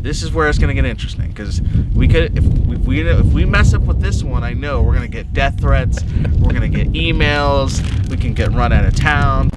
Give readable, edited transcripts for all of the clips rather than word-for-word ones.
this is where it's gonna get interesting, because if we mess up with this one, I know we're gonna get death threats, we're gonna get emails, we can get run out of town.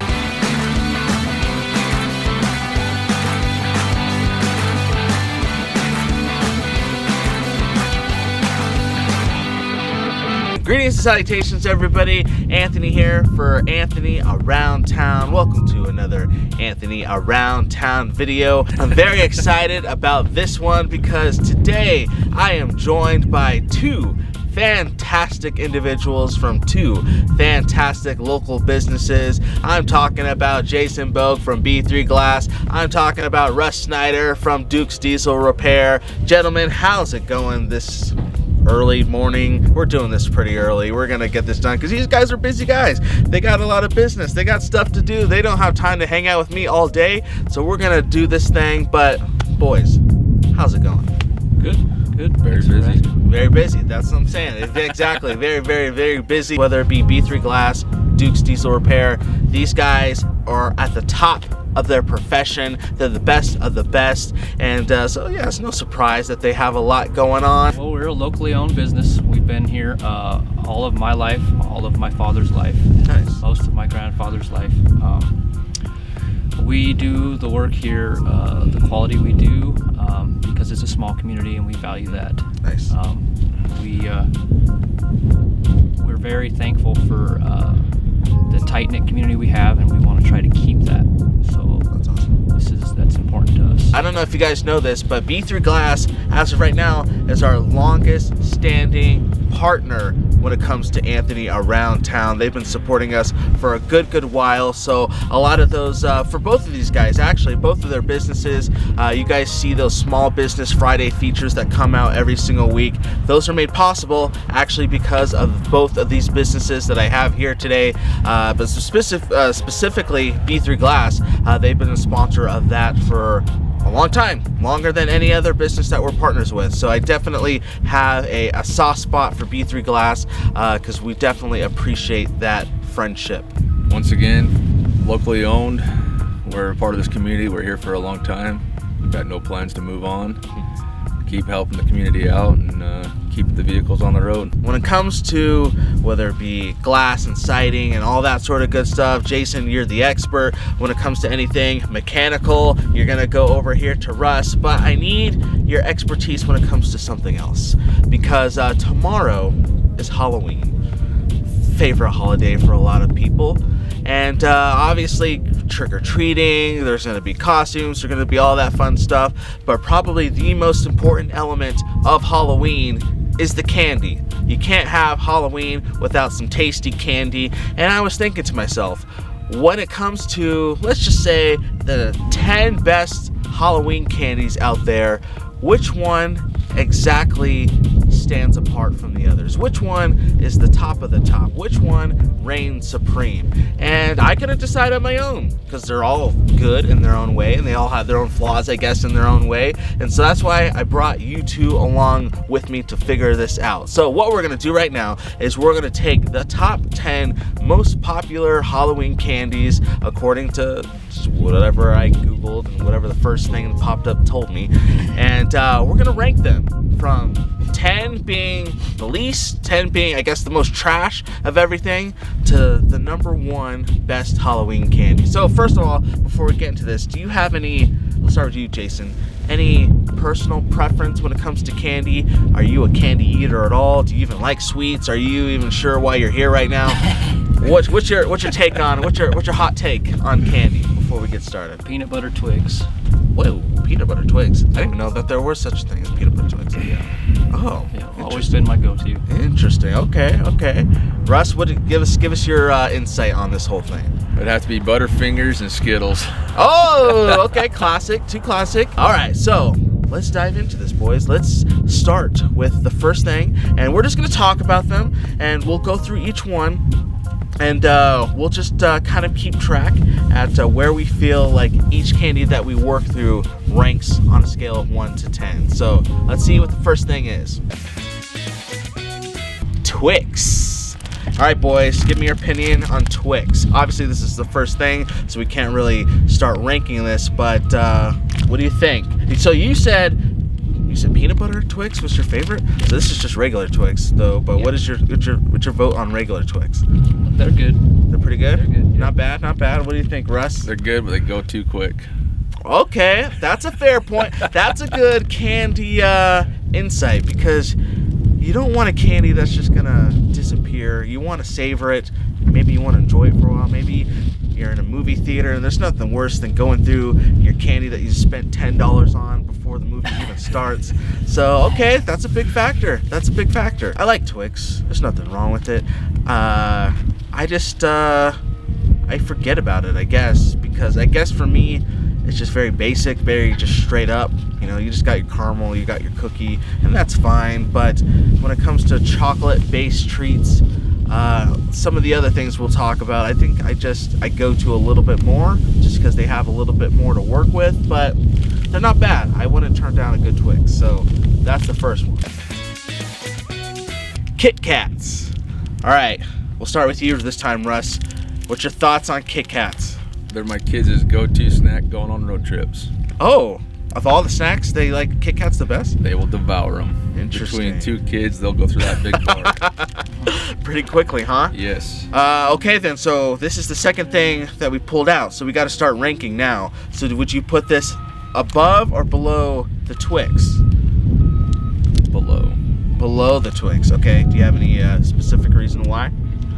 Greetings and salutations, everybody. Anthony here for Anthony Around Town. Welcome to another Anthony Around Town video. I'm very excited about this one because today I am joined by two fantastic individuals from two fantastic local businesses. I'm talking about Jason Bogue from B3 Glass. I'm talking about Russ Snyder from Duke's Diesel Repair. Gentlemen, how's it going this early morning? We're doing this pretty early. We're gonna get this done because these guys are busy guys. They got a lot of business. They got stuff to do. They don't have time to hang out with me all day. So we're gonna do this thing. But boys, how's it going? Good. Very busy. Very busy. That's what I'm saying. Exactly. Very busy. Whether it be B3 Glass, Duke's Diesel Repair, these guys are at the top of their profession. They're the best of the best, and so yeah, it's no surprise that they have a lot going on. Well, we're a locally owned business. We've been here all of my life, all of my father's life, Nice. most of my grandfather's life. We do the work here, the quality we do, because it's a small community and we value that. Nice. We're very thankful for the tight-knit community we have, and we want to try to keep that. So That's awesome. that's important to us. I don't know if you guys know this, but B3 Glass, as of right now, is our longest standing partner when it comes to Anthony Around Town. They've been supporting us for a good while. So a lot of those, for both of these guys, actually, both of their businesses, you guys see those Small Business Friday features that come out every single week. Those are made possible actually because of both of these businesses that I have here today, but specifically B3 Glass. They've been a sponsor of that for a long time, longer than any other business that we're partners with. So I definitely have a soft spot for B3 Glass because we definitely appreciate that friendship. Once again, locally owned. We're a part of this community. We're here for a long time. We've got no plans to move on. Keep helping the community out and keep the vehicles on the road. When it comes to whether it be glass and siding and all that sort of good stuff, Jason, you're the expert. When it comes to anything mechanical, you're gonna go over here to Russ, but I need your expertise when it comes to something else, because tomorrow is Halloween, favorite holiday for a lot of people. And obviously trick-or-treating, there's going to be costumes, there's going to be all that fun stuff, but probably the most important element of Halloween is the candy. You can't have Halloween without some tasty candy. And I was thinking to myself, when it comes to, let's just say, the 10 best Halloween candies out there, which one exactly stands apart from the others? Which one is the top of the top? Which one reigns supreme? And I couldn't decide on my own because they're all good in their own way and they all have their own flaws, I guess, in their own way. And so that's why I brought you two along with me to figure this out. So what we're going to do right now is we're going to take the top 10 most popular Halloween candies according to whatever I googled and whatever the first thing that popped up told me, and we're gonna rank them from 10 being the least, 10 being I guess the most trash of everything, to the number one best Halloween candy. So first of all, before we get into this, do you have any, let's start with you, Jason, any personal preference when it comes to candy? Are you a candy eater at all? Do you even like sweets? Are you even sure why you're here right now? What's your take on, what's your hot take on candy before we get started? Peanut butter Twix. Whoa, peanut butter Twix. I didn't even know that there was such a thing as peanut butter Twix. Yeah. Oh, Yeah, always been my go-to. interesting. Okay. Russ, give us your insight on this whole thing. It'd have to be Butterfingers and Skittles. Oh, okay, classic, too classic. All right, so let's dive into this, boys. Let's start with the first thing, and we're just gonna talk about them, and we'll go through each one. And we'll just kind of keep track at where we feel like each candy that we work through ranks on a scale of 1 to 10. So let's see what the first thing is. Twix. All right, boys, give me your opinion on Twix. Obviously, this is the first thing, so we can't really start ranking this, but what do you think? So you said You said peanut butter Twix was your favorite? So this is just regular Twix, though. But Yeah. what's your vote on regular Twix? They're good. They're pretty good. They're good, yeah. Not bad, not bad. What do you think, Russ? They're good, but they go too quick. Okay, that's a fair point. That's a good candy insight, because you don't want a candy that's just gonna disappear. You want to savor it. Maybe you want to enjoy it for a while. Maybe you're in a movie theater, and there's nothing worse than going through your candy that you spent $10 on before the movie even starts. So, okay, that's a big factor. That's a big factor. I like Twix. There's nothing wrong with it. I just, I forget about it, I guess, because I guess for me, it's just very basic, very just straight up. You know, you just got your caramel, you got your cookie, and that's fine. But when it comes to chocolate-based treats, some of the other things we'll talk about, I think I go to a little bit more just because they have a little bit more to work with, but they're not bad. I wouldn't turn down a good Twix, so that's the first one. Kit Kats. All right, we'll start with you this time, Russ. What's your thoughts on Kit Kats? They're my kids' go-to snack going on road trips. Oh, of all the snacks, they like Kit Kats the best? They will devour them. Interesting. Between two kids, they'll go through that big bar. Pretty quickly, huh? Yes. Okay then, so this is the second thing that we pulled out, so we got to start ranking now. So would you put this above or below the Twix? Below. Below the Twix, okay. Do you have any specific reason why?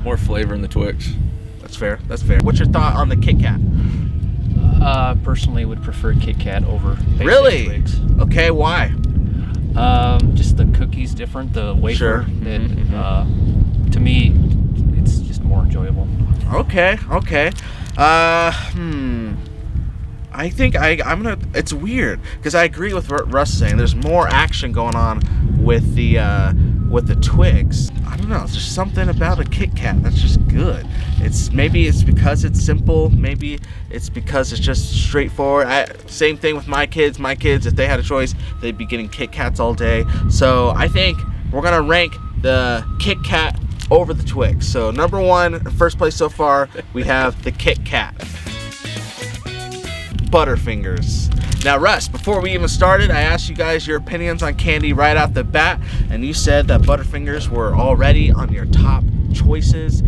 More flavor in the Twix. That's fair, that's fair. What's your thought on the Kit Kat? Personally would prefer Kit Kat over basic Really? Twix. Okay, why? Just the cookie's different, the wafer. Sure. To me, it's just more enjoyable. Okay. I think I'm gonna. It's weird because I agree with what Russ is saying. There's more action going on with the Twix. I don't know. It's just something about a Kit Kat that's just good. Maybe it's because it's simple. Maybe it's because it's just straightforward. Same thing with my kids. My kids, if they had a choice, they'd be getting Kit Kats all day. So I think we're gonna rank the Kit Kat over the Twix. So number one, first place so far, we have the Kit Kat. Butterfingers. Now, Russ, before we even started, I asked you guys your opinions on candy right off the bat, and you said that Butterfingers were already on your top choices.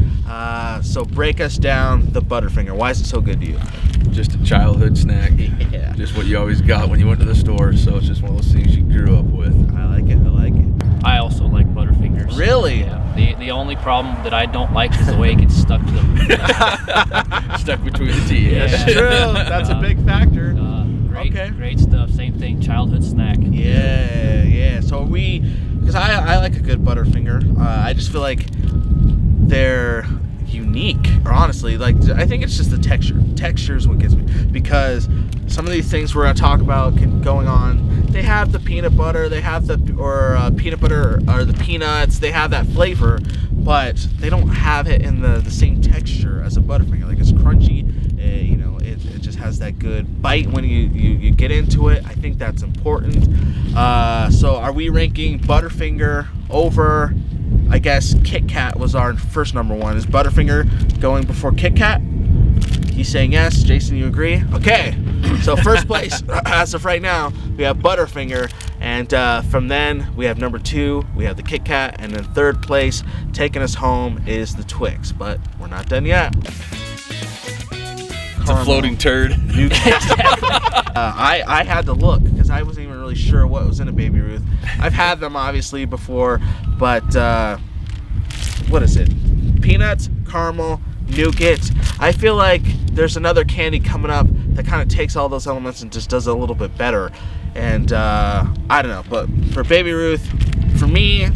So break us down the Butterfinger. Why is it so good to you? Just a childhood snack. Yeah. Just what you always got when you went to the store. So it's just one of those things you grew up with. I like it. I also like Butterfingers. Really? Yeah. The only problem that I don't like is the way it gets stuck to the Stuck between the teeth. Yeah. That's true. That's a big factor. Great stuff. Same thing. Childhood snack. Yeah. So because I like a good Butterfinger. I just feel like they're unique, or honestly, like I think it's just the texture. Texture is what gets me, because some of these things we're gonna talk about going on, they have the peanut butter, they have peanut butter or the peanuts, they have that flavor, but they don't have it in the same texture as a Butterfinger. Like it's crunchy, it just has that good bite when you get into it. I think that's important. So are we ranking Butterfinger over, I guess Kit Kat was our first number one. Is Butterfinger going before Kit Kat? He's saying yes. Jason, you agree? Okay. So first place, as of right now, we have Butterfinger. And from then, we have number two, we have the Kit Kat. And then third place, taking us home, is the Twix. But we're not done yet. It's a floating turd. I had to look because I wasn't even really sure what was in a Baby Ruth. I've had them obviously before, but what is it? Peanuts, caramel, nougat. I feel like there's another candy coming up that kind of takes all those elements and just does it a little bit better. And I don't know, but for Baby Ruth, for me,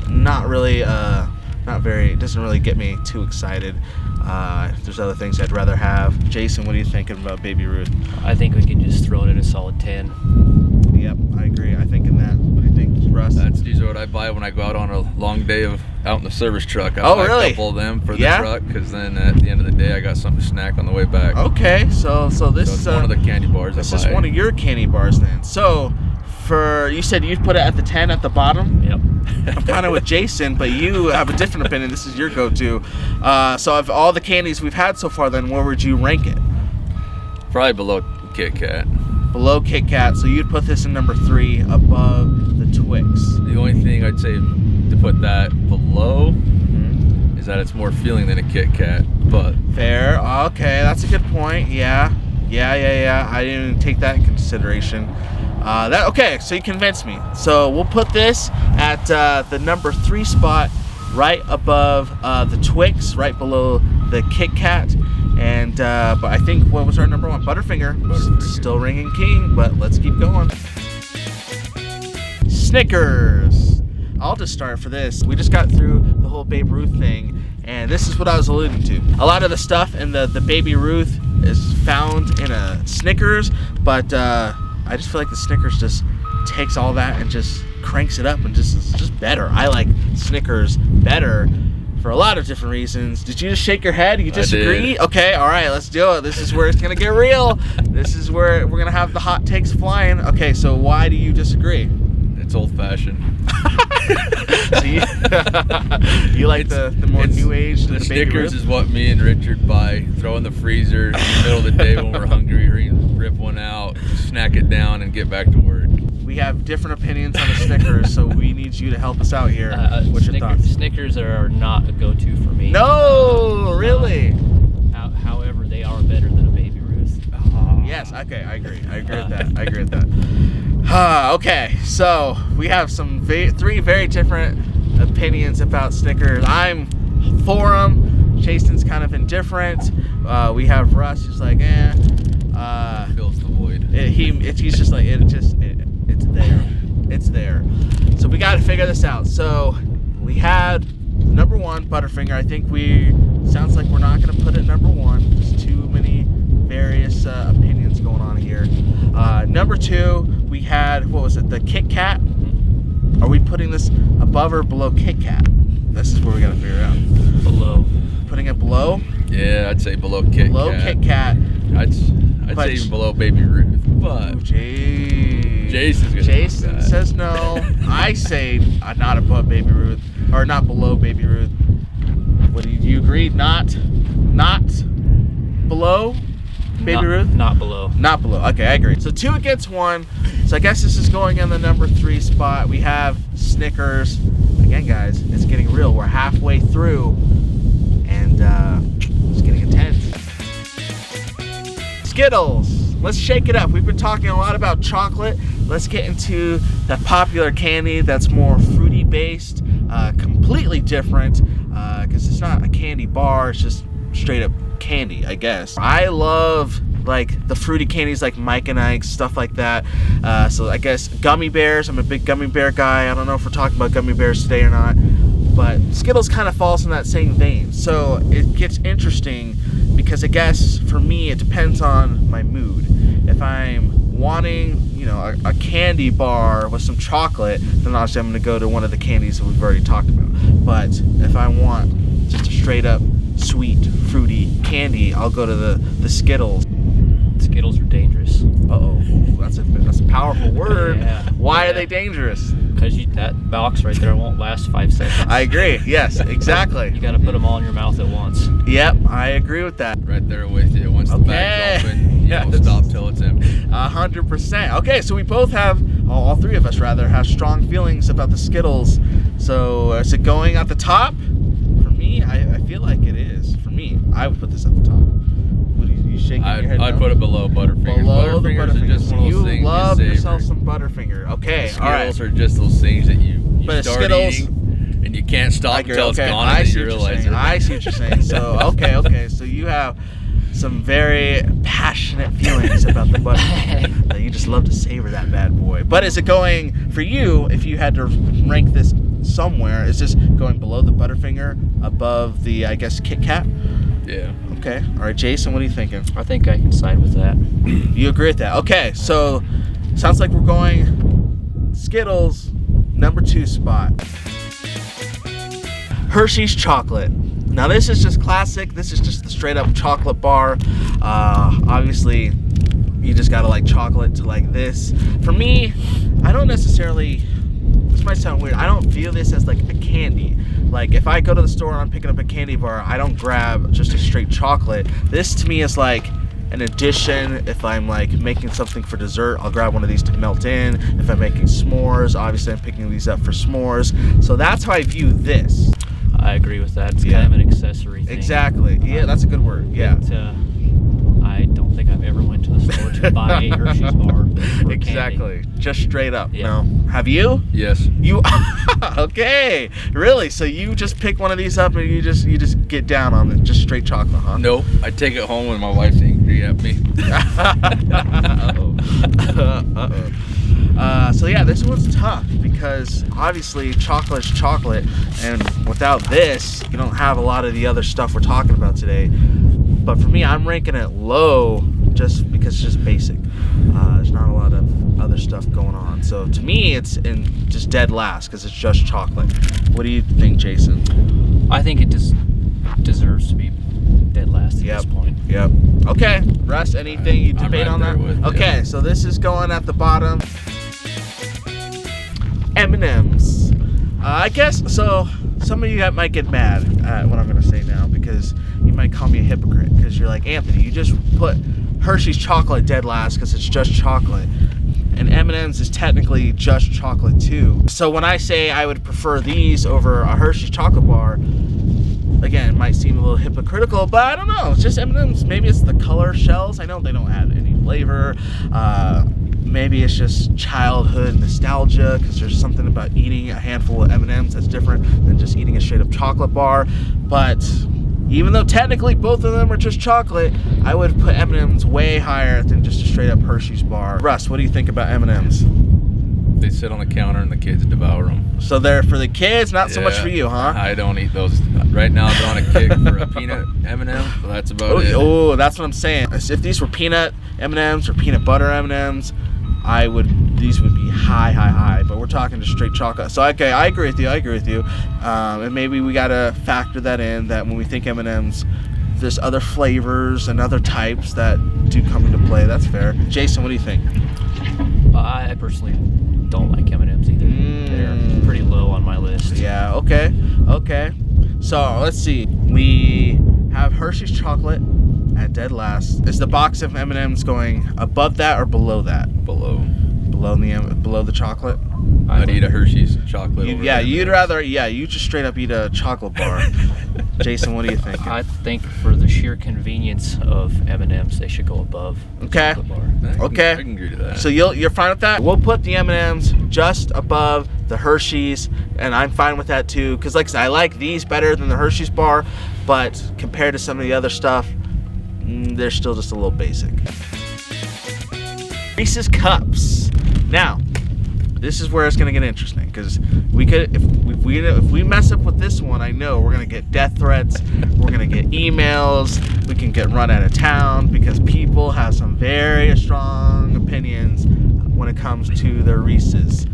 not really, it doesn't really get me too excited. There's other things I'd rather have. Jason, what are you thinking about Baby Ruth? I think we can just throw it at a solid 10. Yep, I agree. I think in that. What do you think, Russ? That's usually what I buy when I go out on a long day out in the service truck. I buy really? a couple of them for the truck, because then at the end of the day I got something to snack on the way back. Okay, so this it's one of the candy bars this I buy. is one of your candy bars then. So you said you'd put it at the 10 at the bottom? Yep. I'm kind of with Jason, but you have a different opinion. This is your go-to. So of all the candies we've had so far, then where would you rank it? Probably below Kit Kat. below Kit Kat. So you'd put this in number 3 above the Twix. The only thing I'd say to put that below is that it's more filling than a Kit Kat, but Fair. Okay, that's a good point. Yeah. I didn't even take that in consideration. Okay, so you convinced me. So we'll put this at the number 3 spot, right above the Twix, right below the Kit Kat. And but I think, what was our number 1? Butterfinger. Still ringing king, but let's keep going. Snickers. I'll just start for this. We just got through the whole Babe Ruth thing, and this is what I was alluding to. A lot of the stuff in the Baby Ruth is found in a Snickers, but I just feel like the Snickers just takes all that and just cranks it up and it's just better. I like Snickers better for a lot of different reasons. Did you just shake your head? You disagree? I did. Okay, all right, let's do it. This is where it's gonna get real. This is where we're gonna have the hot takes flying. Okay, so why do you disagree? it's old-fashioned. So you like the more new age than the the Baby Snickers Ruth? is what me and Richard buy, throw in the freezer in the middle of the day when we're hungry, rip one out, snack it down, and get back to work. We have different opinions on the Snickers, so we need you to help us out here. What's your thoughts? Snickers are not a go-to for me. No, really? However, they are better than a Baby Ruth. Yes, okay, I agree with that. Okay, so we have some three very different opinions about Snickers. I'm for them. Jason's kind of indifferent. We have Russ who's like, Fills the void. He's just like, it's there. It's there. So we got to figure this out. So we had number 1, Butterfinger. I think sounds like we're not going to put it number 1. There's too many various opinions going on here. Number 2, we had, what was it, the Kit Kat? Are we putting this above or below Kit Kat? This is where we got to figure out. Below. Putting it below? Yeah, I'd say below Kit Kat. Below Kit Kat. I'd say even below Baby Ruth, but Jason says no. I say not above Baby Ruth, or not below Baby Ruth. What do you agree? Not below Baby Ruth? Not below. Not below. Okay, I agree. So 2 against 1. So I guess this is going in the number 3 spot. We have Snickers. Again, guys, it's getting real. We're halfway through, and it's getting intense. Skittles. Let's shake it up. We've been talking a lot about chocolate. Let's get into that popular candy that's more fruity based, completely different, because it's not a candy bar, it's just straight up candy, I guess. I love like the fruity candies like Mike and Ike's, stuff like that. So I guess gummy bears, I'm a big gummy bear guy. I don't know if we're talking about gummy bears today or not, but Skittles kind of falls in that same vein. So it gets interesting because I guess for me it depends on my mood. If I'm wanting, a candy bar with some chocolate, then obviously I'm going to go to one of the candies that we've already talked about. But if I want just a straight up sweet, fruity candy, I'll go to the Skittles. Skittles are dangerous. Uh-oh, that's a powerful word. Yeah. Why are they dangerous? Because that box right there won't last 5 seconds. I agree. Yes, exactly. You got to put them all in your mouth at once. Yep, I agree with that. Right there with you. Once the bag's open, you don't stop till it's empty. 100%. Okay, so we both have, all 3 of us rather, have strong feelings about the Skittles. So is it going at the top? For me, I feel like it is. For me, I would put this at the top. What are you shaking your head? I'd put it below Butterfingers. Below the Butterfingers are just one of those things you love you yourself savor. some Butterfinger. Okay, all right. Skittles are just those things that you But start Skittles, eating and you can't stop until it's gone I and see you what you're realize saying. it. I see what you're saying. So okay. So you have some very passionate feelings about the Butterfinger. That you just love to savor that bad boy. But is it going for you? If you had to rank this somewhere, is this going below the Butterfinger, above the, I guess, Kit Kat? Yeah. Okay. All right, Jason, what are you thinking? I think I can side with that. You agree with that? Okay. So sounds like we're going Skittles, number 2 spot. Hershey's chocolate. Now this is just classic. This is just the straight up chocolate bar. Obviously, you just gotta like chocolate to like this. For me, I don't necessarily, this might sound weird, I don't view this as like a candy. Like if I go to the store and I'm picking up a candy bar, I don't grab just a straight chocolate. This to me is like an addition. If I'm like making something for dessert, I'll grab one of these to melt in. If I'm making s'mores, obviously I'm picking these up for s'mores. So that's how I view this. I agree with that. It's kind of an accessory thing. Exactly. Yeah, that's a good word. Yeah. I don't think I've ever went to the store to buy a Hershey's bar. For Exactly. candy. Just straight up. Yeah. No. Have you? Yes. You okay? Really? So you just pick one of these up and you just get down on it, just straight chocolate, huh? Nope. I take it home and my wife's angry at me. So yeah, this one's tough because obviously chocolate is chocolate, and without this, you don't have a lot of the other stuff we're talking about today. But for me, I'm ranking it low just because it's just basic. There's not a lot of other stuff going on. So to me, it's in just dead last because it's just chocolate. What do you think, Jason? I think it just deserves to be dead last at this point. Yep. Okay. Russ, anything you debate on that? Okay, so this is going at the bottom. M&M's. I guess so. Some of you might get mad at what I'm going to say now because you might call me a hypocrite because you're like, Anthony, you just put Hershey's chocolate dead last because it's just chocolate, and M&M's is technically just chocolate too. So when I say I would prefer these over a Hershey's chocolate bar, again, it might seem a little hypocritical, but I don't know. It's just M&M's. Maybe it's the color shells. I know they don't add any flavor. Maybe it's just childhood nostalgia because there's something about eating a handful of M&M's that's different than just eating a straight up chocolate bar. But even though technically both of them are just chocolate, I would put M&M's way higher than just a straight up Hershey's bar. Russ, what do you think about M&M's? They sit on the counter and the kids devour them. So they're for the kids, not so much for you, huh? I don't eat those. Right now I'm on a kick for a peanut M&M, so that's about it. Oh, that's what I'm saying. If these were peanut M&M's or peanut butter M&M's, these would be high, but we're talking just straight chocolate. So okay, I agree with you. And maybe we gotta factor that in, that when we think M&M's, there's other flavors and other types that do come into play. That's fair. Jason, what do you think? I personally don't like M&M's either. They're pretty low on my list. Yeah, okay. So let's see. We have Hershey's chocolate at dead last. Is the box of M&M's going above that or below that? Below the chocolate? I'd eat a Hershey's chocolate. You just straight up eat a chocolate bar. Jason, what do you think? I think for the sheer convenience of M&M's, they should go above the chocolate bar. Okay. I can agree to that. So you're fine with that? We'll put the M&M's just above the Hershey's, and I'm fine with that too. Because like I said, I like these better than the Hershey's bar, but compared to some of the other stuff, they're still just a little basic. Reese's Cups. Now, this is where it's gonna get interesting because if we mess up with this one, I know we're gonna get death threats, we're gonna get emails, we can get run out of town because people have some very strong opinions when it comes to their Reese's.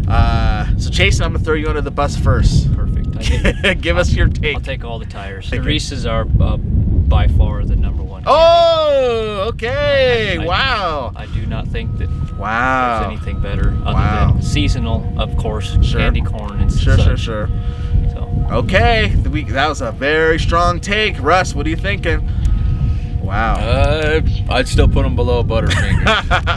So Jason, I'm gonna throw you under the bus first. Perfect. Give us your take. I'll take all the tires. The Reese's are by far the number one candy. Oh, okay. Wow. I do not think that wow. there's anything better other than seasonal, of course, candy corn and such. Sure. So. Okay, that was a very strong take. Russ, what are you thinking? Wow. I'd still put them below Butterfingers.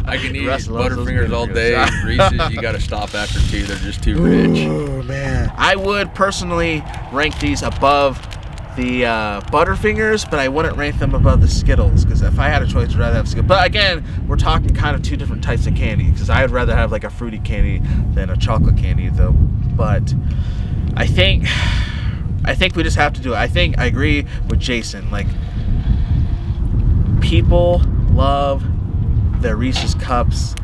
I can eat Butterfingers all day. Reese's, you got to stop after 2. They're just too rich. Oh man. I would personally rank these above the Butterfingers, but I wouldn't rank them above the Skittles because if I had a choice, I'd rather have Skittles. But again, we're talking kind of two different types of candy because I'd rather have like a fruity candy than a chocolate candy, though. But I think we just have to do it. I think I agree with Jason. Like, people love their Reese's Cups.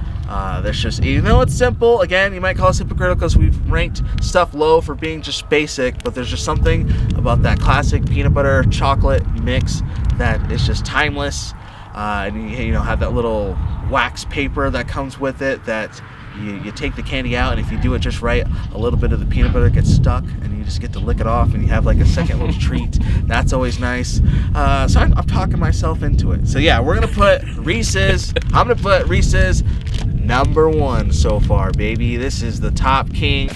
There's just, even though it's simple, again, you might call us hypocritical because we've ranked stuff low for being just basic, but there's just something about that classic peanut butter chocolate mix that is just timeless. And you know, have that little wax paper that comes with it that you take the candy out, and if you do it just right, a little bit of the peanut butter gets stuck and you just get to lick it off and you have like a second little treat. That's always nice. So I'm talking myself into it. So yeah, we're gonna put Reese's. I'm gonna put Reese's number 1 so far, baby. This is the top king.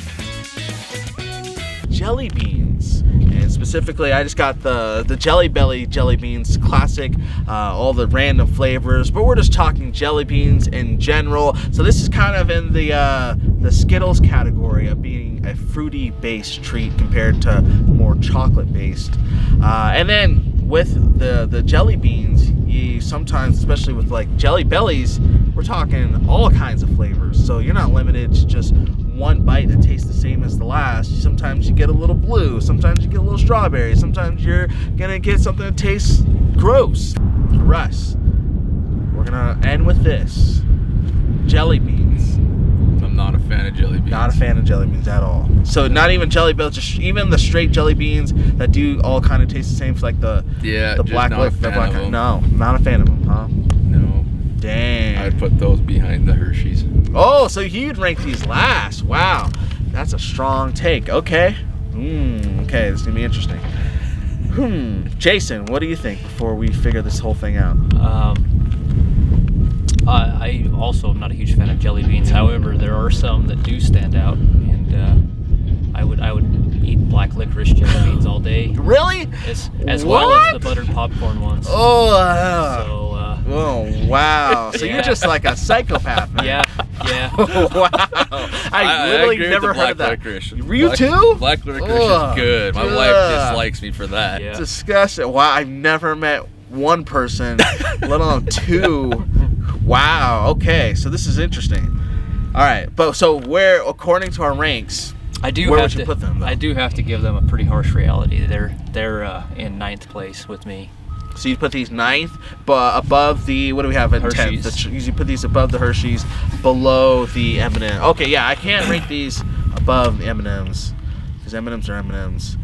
Jelly beans. And it's Specifically, I just got the Jelly Belly jelly beans, classic, all the random flavors, but we're just talking jelly beans in general. So this is kind of in the Skittles category of being a fruity based treat compared to more chocolate based. And then with the jelly beans, you sometimes, especially with like Jelly Bellies, we're talking all kinds of flavors. So you're not limited to just one bite that tastes the same as the last. Sometimes you get a little blue, sometimes you get a little strawberry, sometimes you're gonna get something that tastes gross. Russ, we're gonna end with this. Jelly beans. I'm not a fan of jelly beans. Not a fan of jelly beans at all. So not even Jelly Bells, just even the straight jelly beans that do all kind of taste the same, like the black not a fan of them. No, not a fan of them, huh? No. Dang. I'd put those behind the Hershey's. Oh, so you'd rank these last. Wow. That's a strong take. Okay. Okay, this is going to be interesting. Jason, what do you think before we figure this whole thing out? I also am not a huge fan of jelly beans. However, there are some that do stand out, and I would eat black licorice jelly beans all day. Really? As well as the buttered popcorn ones. Oh, So, wow. So you're just like a psychopath, man. Yeah. Wow. I literally agree never with the heard of that. black licorice. You too? Black licorice is good. My wife dislikes me for that. Yeah. Disgusting. Wow, I've never met one person, let alone two. Wow. Okay, so this is interesting. All right, but so where, according to our ranks, where would you put them, though? I do have to give them a pretty harsh reality. They're in 9th place with me. So you put these 9th, but above the, what do we have in 10th? You put these above the Hershey's, below the M&M. Okay, yeah, I can't rank these above the M&Ms because M&Ms are M&Ms.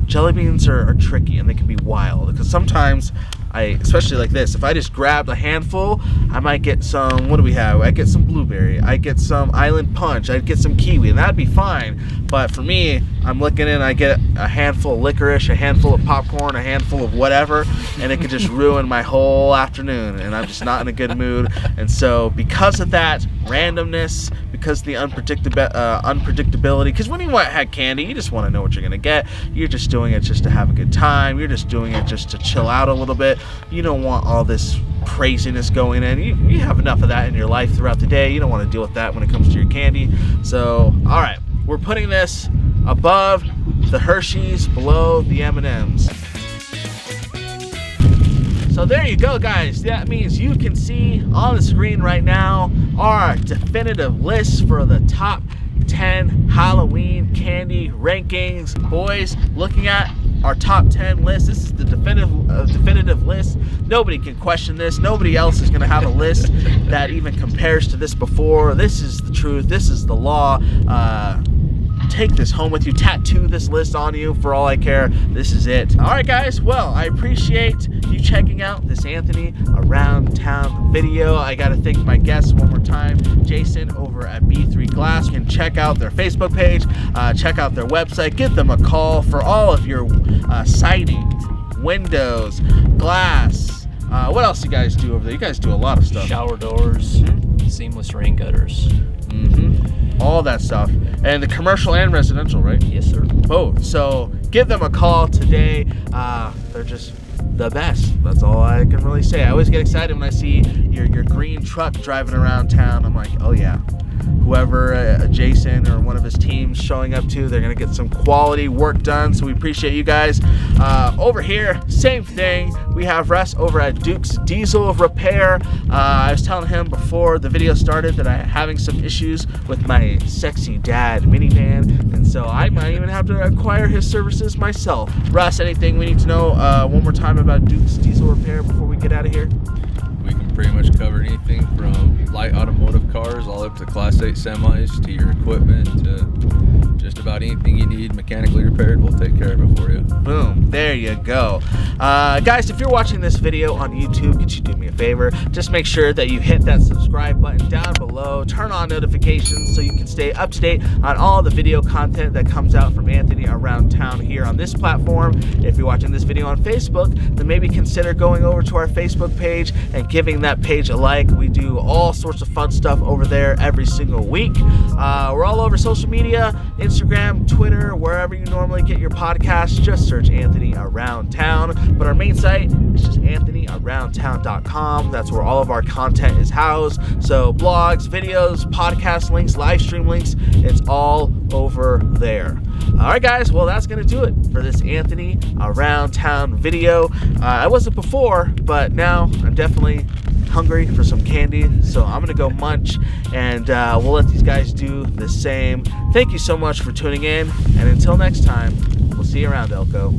Jelly beans are tricky and they can be wild because sometimes especially like this, if I just grabbed a handful, I might get some, what do we have? I get some blueberry, I get some island punch, I'd get some kiwi, and that'd be fine. But for me, I'm looking in, I get a handful of licorice, a handful of popcorn, a handful of whatever, and it could just ruin my whole afternoon, and I'm just not in a good mood. And so because of that randomness, because of the unpredictability, because when you have candy, you just want to know what you're going to get. You're just doing it just to have a good time. You're just doing it just to chill out a little bit. You don't want all this craziness going in. You have enough of that in your life throughout the day. You don't want to deal with that when it comes to your candy. So, all right, we're putting this above the Hershey's, below the M&Ms. So there you go, guys. That means you can see on the screen right now our definitive list for the top 10 Halloween candy rankings. Boys, looking at our top 10 list, this is the definitive list. Nobody can question this. Nobody else is going to have a list that even compares to this before. This is the truth. This is the law. Take this home with you. Tattoo this list on you for all I care. This is it. All right, guys. Well, I appreciate you checking out this Anthony Around Town video. I got to thank my guests one more time. Jason over at B3 Glass. You can check out their Facebook page. Check out their website. Give them a call for all of your siding, windows, glass. What else you guys do over there? You guys do a lot of stuff. Shower doors, seamless rain gutters. All that stuff. And the commercial and residential, right? Yes, sir. Both. So give them a call today. They're just the best. That's all I can really say. I always get excited when I see your green truck driving around town. I'm like, oh yeah. Whoever Jason or one of his teams showing up to, they're going to get some quality work done. So we appreciate you guys. Over here, same thing. We have Russ over at Duke's Diesel Repair. I was telling him before the video started that I'm having some issues with my sexy dad minivan. And so I might even have to acquire his services myself. Russ, anything we need to know one more time about Duke's Diesel Repair before we get out of here? We can pretty much cover anything from light automotive cars all up to Class 8 semis to your equipment to just about anything you need mechanically repaired. We'll take care of it for you. Boom, there you go. Guys, if you're watching this video on YouTube, could you do me a favor? Just make sure that you hit that subscribe button down below, turn on notifications so you can stay up to date on all the video content that comes out from Anthony Around Town here on this platform. If you're watching this video on Facebook, then maybe consider going over to our Facebook page and giving that that page a like. We do all sorts of fun stuff over there every single week. We're all over social media, Instagram, Twitter, wherever you normally get your podcasts. Just search Anthony Around Town. But our main site is just anthonyaroundtown.com. That's where all of our content is housed. So blogs, videos, podcast links, live stream links, it's all over there. All right, guys. Well, that's going to do it for this Anthony Around Town video. I wasn't before, but now I'm definitely hungry for some candy, so I'm gonna go munch, and we'll let these guys do the same. Thank you so much for tuning in, and until next time, we'll see you around, Elko.